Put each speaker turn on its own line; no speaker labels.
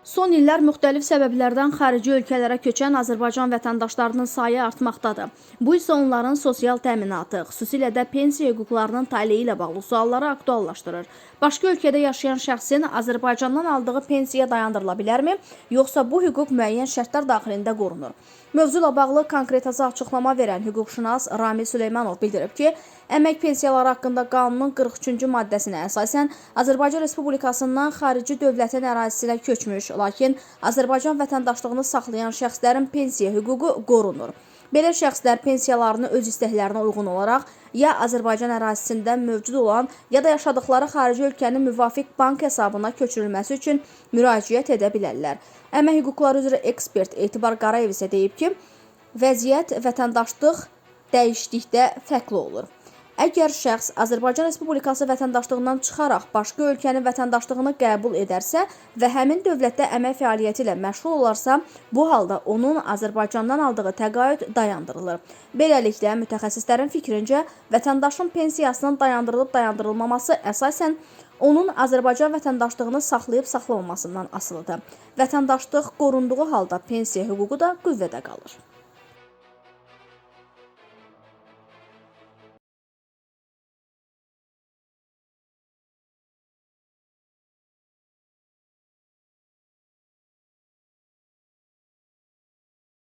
Son illər müxtəlif səbəblərdən xarici ölkələrə köçən Azərbaycan vətəndaşlarının sayı artmaqdadır. Bu isə onların sosial təminatı, xüsusilə də pensiya hüquqlarının taleyi ilə bağlı sualları aktuallaşdırır. Başqa ölkədə yaşayan şəxsin Azərbaycandan aldığı pensiya dayandırıla bilərmi, yoxsa bu hüquq müəyyən şərtlər daxilində qorunur? Mövzu ilə bağlı konkretaza açıqlama verən hüquqşünas Ramil Süleymanov bildirib ki, əmək pensiyaları haqqında qanunun 43-cü maddəsinə əsasən Azərbaycan Respublikasından xarici dövlətin ərazisinə köçmüş, lakin Azərbaycan vətəndaşlığını saxlayan şəxslərin pensiya hüququ qorunur. Belə şəxslər pensiyalarını öz istəklərinə uyğun olaraq ya Azərbaycan ərazisində mövcud olan, ya da yaşadıkları xarici ölkənin müvafiq bank hesabına köçürülməsi üçün müraciət edə bilərlər. Əmək hüquqları üzrə ekspert Etibar Qarayev isə deyib ki, vəziyyət vətəndaşlıq dəyişdikdə fərqli olur. Əgər şəxs Azərbaycan Respublikası vətəndaşlığından çıxaraq başqa ölkənin vətəndaşlığını qəbul edərsə və həmin dövlətdə əmək fəaliyyəti ilə məşğul olarsa, bu halda onun Azərbaycandan aldığı təqaüd dayandırılır. Beləliklə, mütəxəssislərin fikrincə, vətəndaşın pensiyasının dayandırılıb-dayandırılmaması əsasən onun Azərbaycan vətəndaşlığını saxlayıb-saxlamamasından asılıdır. Vətəndaşlıq qorunduğu halda pensiya hüququ da qüvvədə qalır.